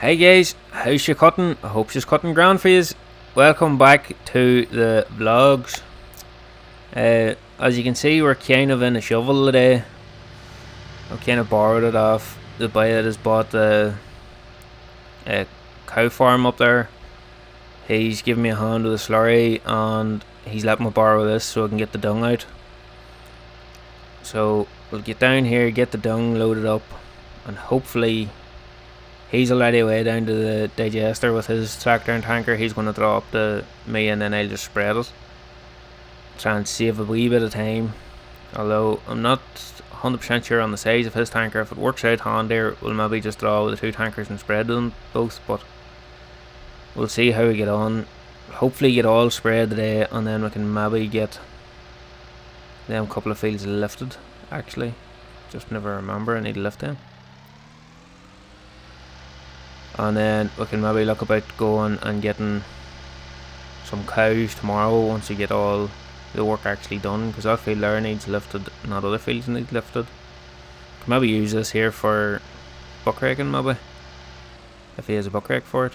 Hey guys, how's she cutting? I hope she's cutting ground for yous. Welcome back to the vlogs. As you can see, we're kind of in a shovel today. I kind of borrowed it off the guy that has bought the cow farm up there. He's given me a hand with a slurry and he's let me borrow this so I can get the dung out. So we'll get down here, get the dung loaded up, and hopefully he's already away down to the digester with his tractor and tanker. He's going to draw up to me and then I'll just spread it. Try and save a wee bit of time. Although I'm not 100% sure on the size of his tanker. If it works out handier, we'll maybe just draw with the two tankers and spread them both. But we'll see how we get on. Hopefully get all spread today and then we can maybe get them couple of fields lifted. Actually, just never remember I need to lift them. And then we can maybe look about going and getting some cows tomorrow once we get all the work actually done, because that field there needs lifted and that other fields need lifted. Can maybe use this here for buck raking, maybe, if he has a buck rake for it.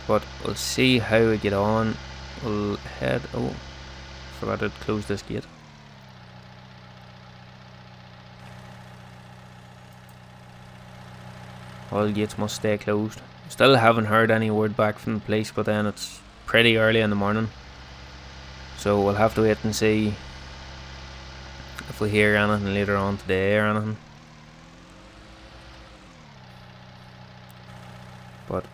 But we'll see how we get on. We'll head... oh, forgot to close this gate. All gates must stay closed. Still haven't heard any word back from the police, but then it's pretty early in the morning, so we'll have to wait and see if we hear anything later on today or anything. But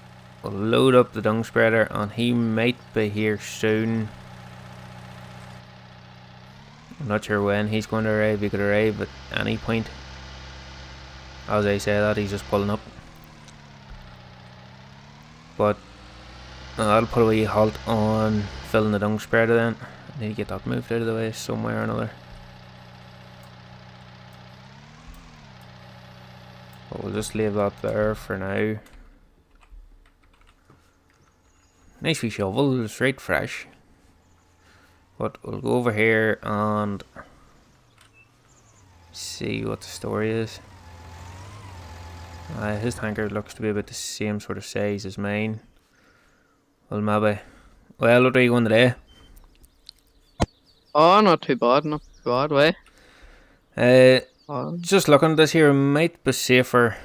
we'll load up the dung spreader and he might be here soon. I'm not sure when he's going to arrive. He could arrive at any point. As I say that, he's just pulling up. But I'll put a wee halt on filling the dung spreader then. I need to get that moved out of the way somewhere or another. But we'll just leave that there for now. Nice wee shovel, it's right fresh. But we'll go over here and see what the story is. His tanker looks to be about the same sort of size as mine. Well, maybe. Well, what are you going today? Oh, not too bad, way. Just looking at this here, it might be safer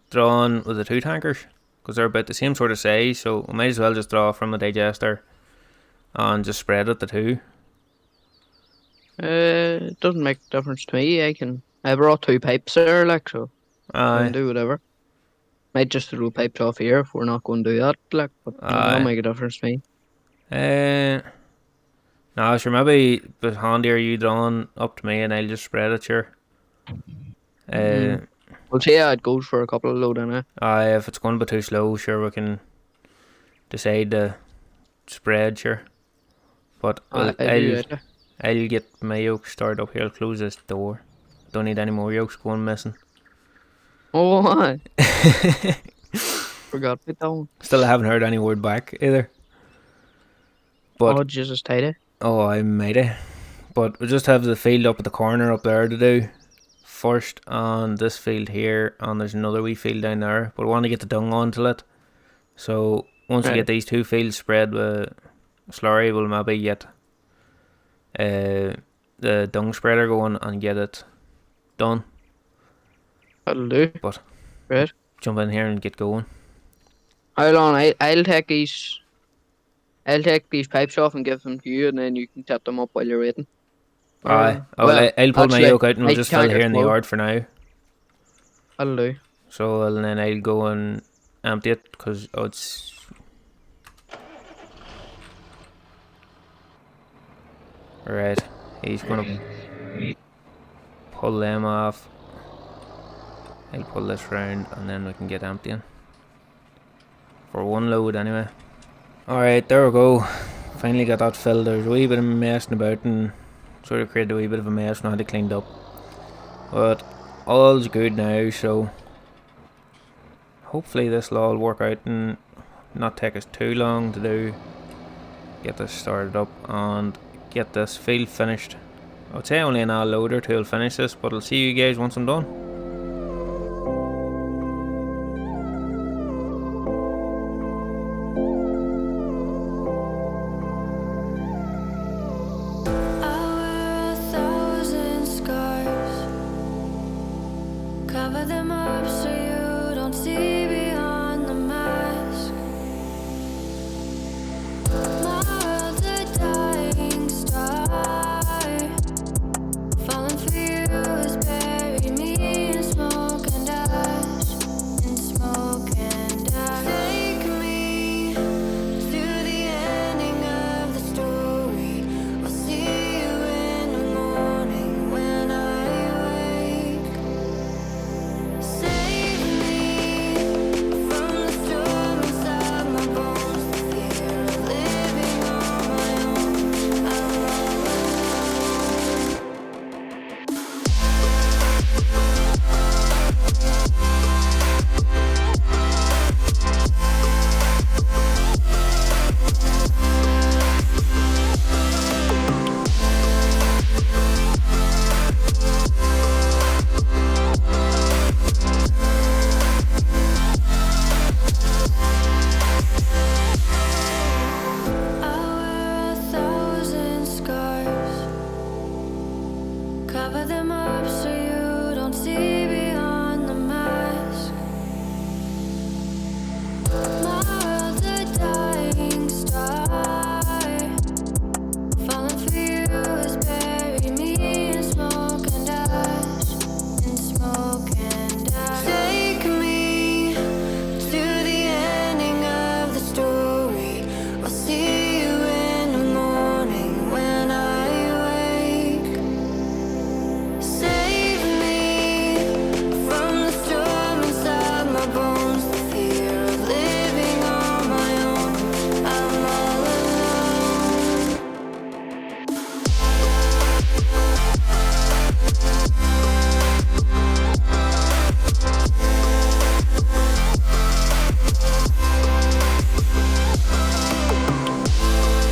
drawing with the two tankers, because they're about the same sort of size, so we might as well just draw from the digester and just spread it the two. It doesn't make a difference to me. I brought two pipes there, like, so I can do whatever. Might just throw pipes off here if we're not going to do that, like, but it don't make a difference to me. No, sure, maybe it's handier you drawing up to me and I'll just spread it, sure. We'll see how it goes for a couple of load in it. If it's going to be too slow, sure, we can decide to spread, sure. But I'll get my yoke started up here. I'll close this door. Don't need any more yokes going missing. Oh, my. Forgot about that one. Still haven't heard any word back either. But, oh, Jesus, tidy. Oh, I made it. But we just have the field up at the corner up there to do first, on this field here, and there's another wee field down there. But I want to get the dung onto it. So once we get these two fields spread with slurry, we'll maybe get the dung spreader going and get it done. That'll do. But right, jump in here and get going. How long? I'll take these pipes off and give them to you, and then you can tap them up while you're waiting. Aye. I'll pull my yoke out and we'll just fill here in the yard for now. That'll do. So and then I'll go and empty it, because it's... Right, he's gonna pull them off. I'll pull this round and then we can get emptying. For one load anyway. Alright, there we go. Finally got that filled. There's a wee bit of messing about and sort of created a wee bit of a mess and I had it cleaned up. But all's good now, so hopefully this will all work out and not take us too long to do. Get this started up and get this field finished. I would say only an hour load or two will finish this, but I'll see you guys once I'm done. them up so you don't see beyond the mask. My world's a dying star. Falling for you has buried me in smoke and ash. In smoke and ash. Take me to the ending of the story. I'll see you in the morning when I wake. Save me from the storm inside my bones. The fear of living on my own. I'm all alone. I wear 1,000 scars. Cover them up so you don't see beyond the mask. My world's a dying star. Falling for you has buried me in smoke and ash. In smoke and ash. Take me to the ending of the story. I'll see you in the morning when I wake. Save me from the storm inside my bones. The fear of living on my own. I'm all alone.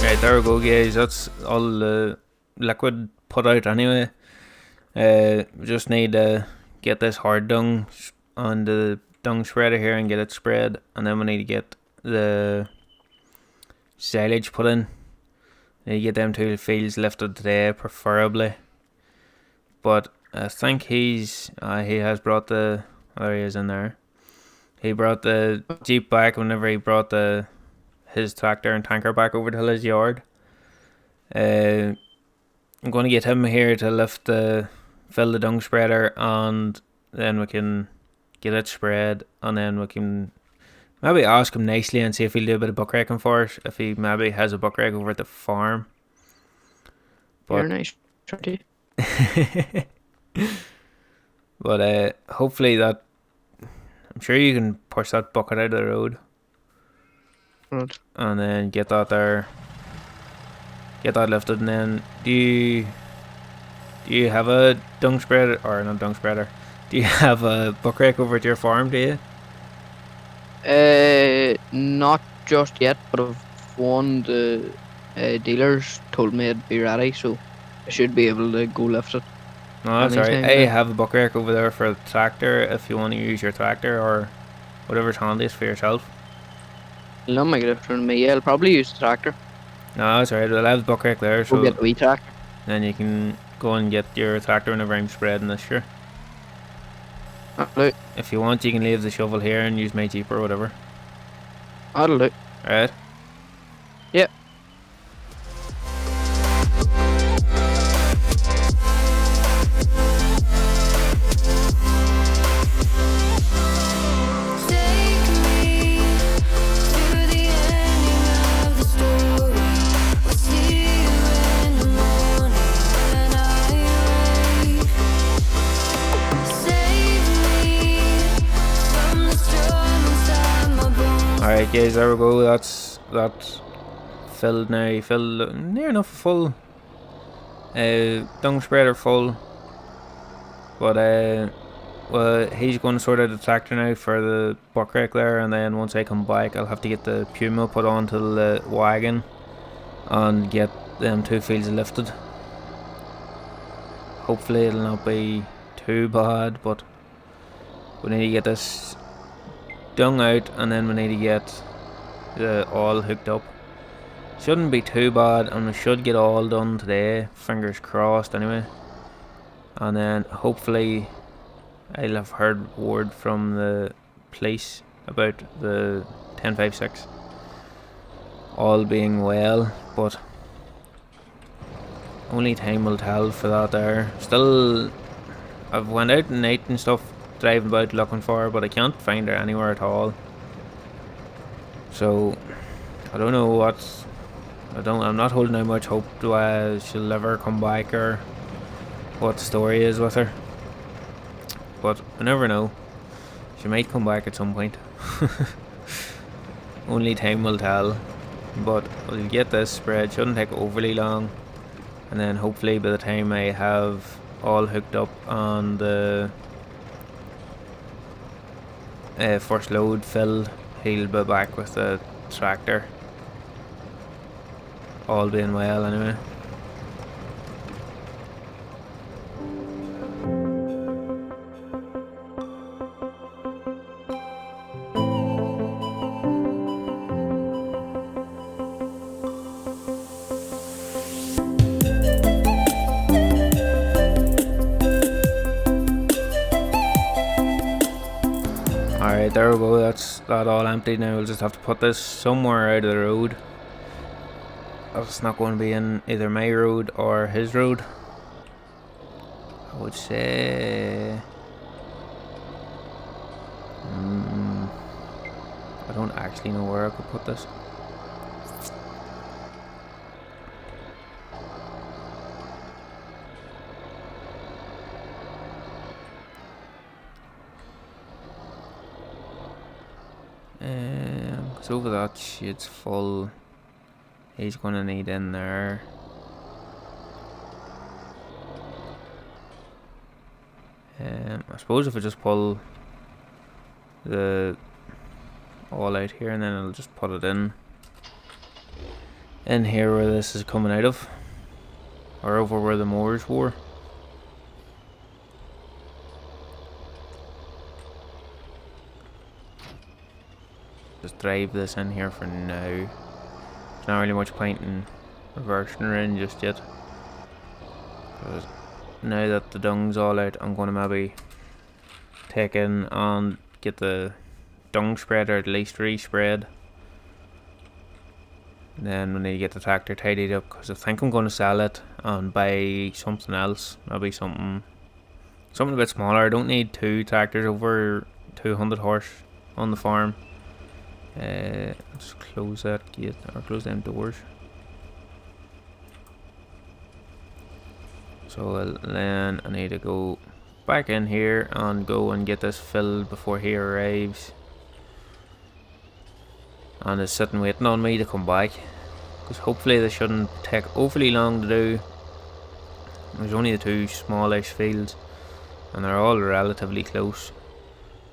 Right, there we go, guys. That's all the liquid put out anyway. We just need to get this hard dung on the dung spreader here and get it spread, and then we need to get the silage put in. Need to get them two fields lifted today, preferably. But I think he has brought the, there he is in there. He brought the Jeep back whenever he brought his tractor and tanker back over to his yard. I'm going to get him here to fill the dung spreader, and then we can get it spread, and then we can maybe ask him nicely and see if he'll do a bit of buck raking for us, if he maybe has a buck rake over at the farm. You're nice, Shorty. But hopefully that, I'm sure you can push that bucket out of the road. Right. And then get that lifted, and then do you have a dung spreader, or not dung spreader, do you have a buck rake over at your farm, do you? Not just yet, but I've one the dealers told me it'd be ready, so I should be able to go lift it. No, that's alright. anytime I now. have a buck rake over there for the tractor if you want to use your tractor, or whatever's handiest for yourself. It'll not make a difference to me. Yeah, I'll probably use the tractor. No, that's alright. Well, I have the buck rake there, Go so get the wee tractor. then you can go and get your tractor whenever I'm spreading this year. That'll do. If you want, you can leave the shovel here and use my Jeep or whatever. That'll do. Alright? Yep. Take me to the ending of the story. I'll see you in the morning when I wake. Save me from the storm inside my bones. Alright, guys, there we go. That's filled now. Filled near enough full. Dung spreader full. But well, he's going to sort out the tractor now for the buck rake there, and then once I come back, I'll have to get the Puma put onto the wagon and get them two fields lifted. Hopefully it'll not be too bad, but we need to get this dung out, and then we need to get the all hooked up. Shouldn't be too bad, and we should get all done today, fingers crossed anyway. And then hopefully I'll have heard word from the police about the 1056 all being well, but only time will tell for that there. Still, I've went out at night and stuff, driving about looking for her, but I can't find her anywhere at all. So I don't know what's. I'm not holding out much hope to she'll ever come back or what the story is with her. But I never know. She might come back at some point. Only time will tell. But we'll get this spread. Shouldn't take overly long. And then hopefully by the time I have all hooked up on the first load filled, he'll be back with the tractor. All being well anyway. Alright, there we go, that's that all empty now. We'll just have to put this somewhere out of the road. It's not going to be in either my road or his road. I would say I don't actually know where I could put this. So over that shit's full. He's gonna need in there. I suppose if I just pull the all out here and then I'll just put it in here where this is coming out of, or over where the mowers were. Just drive this in here for now. Not really much point in reversing her in just yet. Because now that the dung's all out, I'm going to maybe take in and get the dung spread, or at least re-spread. Then we need to get the tractor tidied up, because I think I'm going to sell it and buy something else. Maybe something a bit smaller. I don't need 2 tractors over 200 horse on the farm. Just close that gate, or close them doors. So then I need to go back in here and go and get this filled before he arrives. And is sitting waiting on me to come back. Because hopefully this shouldn't take overly long to do. There's only the 2 smallish fields, and they're all relatively close.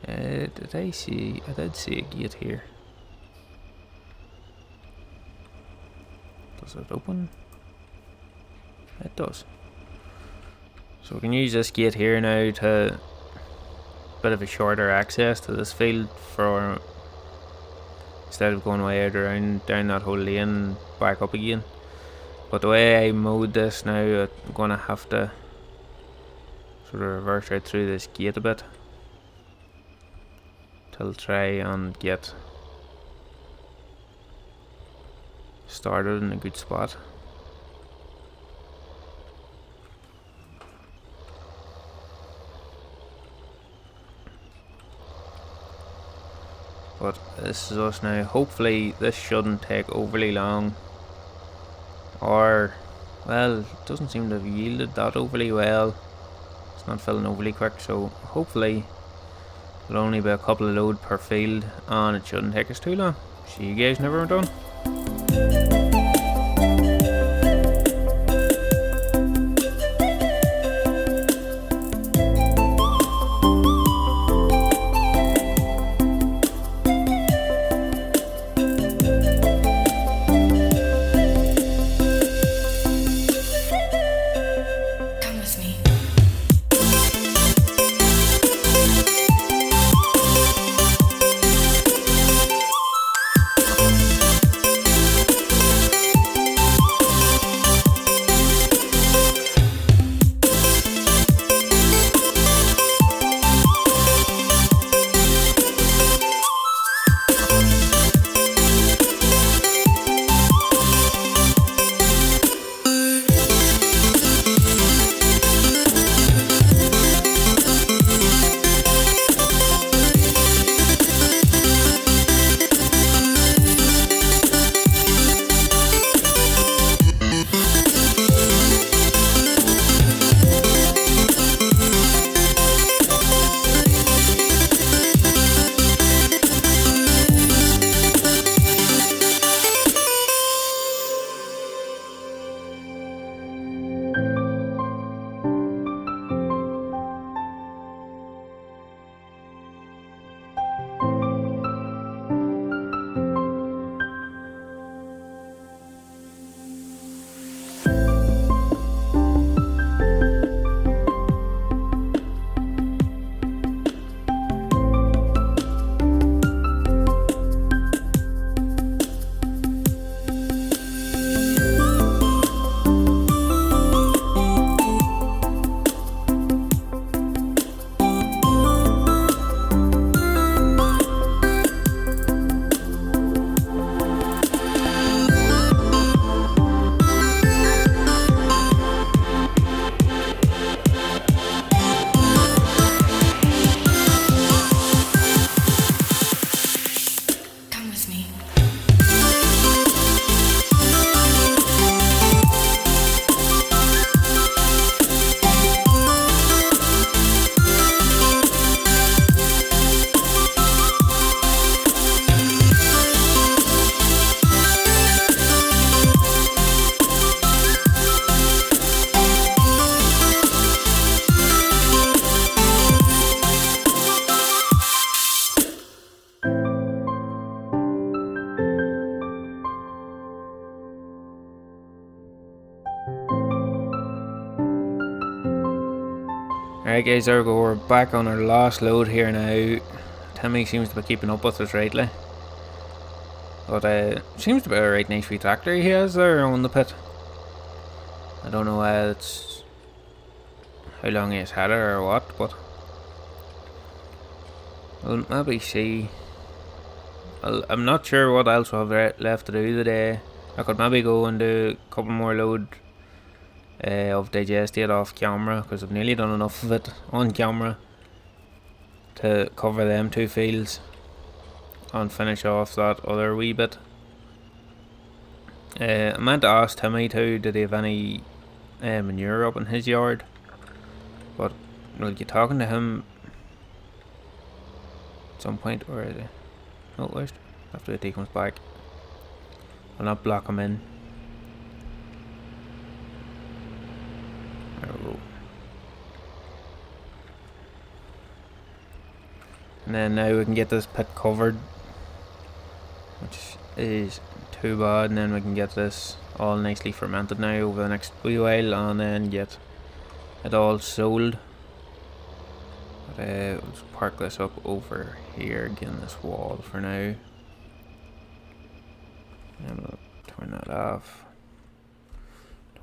I did see a gate here. Does it open? It does. So we can use this gate here now to a bit of a shorter access to this field, for instead of going way out around down that whole lane and back up again. But the way I mowed this now, I'm gonna have to sort of reverse right through this gate a bit till try and get started in a good spot. But this is us now. Hopefully this shouldn't take overly long, or, well, it doesn't seem to have yielded that overly well. It's not filling overly quick, so hopefully it'll only be a couple of load per field and it shouldn't take us too long. See you guys never done. Alright guys, there we go, we're back on our last load here now. Timmy seems to be keeping up with us rightly. But seems to be a right nice wee tractor he has there on the pit. I don't know it's how long he's had it or what, but we'll maybe see. I'm not sure what else we have left to do today. I could maybe go and do a couple more load of digestate off camera, because I've nearly done enough of it on camera to cover them 2 fields and finish off that other wee bit. I meant to ask Timmy too, did he have any manure up in his yard, but we'll get talking to him at some point, or no, wait, after he comes back. I'll not block him in. There we go. And then now we can get this pit covered, which is too bad, and then we can get this all nicely fermented now over the next wee while, and then get it all sold. But let's park this up over here again, this wall for now. And we'll turn that off.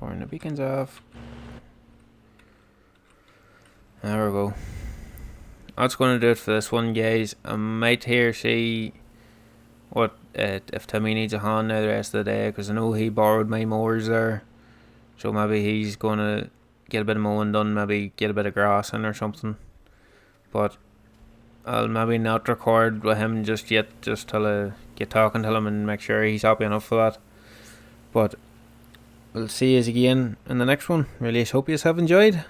Turn the beacons off. There we go. That's going to do it for this one, guys. I might here see what if Timmy needs a hand now the rest of the day, because I know he borrowed my mowers there, so maybe he's going to get a bit of mowing done, maybe get a bit of grass in or something. But I'll maybe not record with him just yet, just till I get talking to him and make sure he's happy enough for that. But we'll see you again in the next one. Really hope you have enjoyed.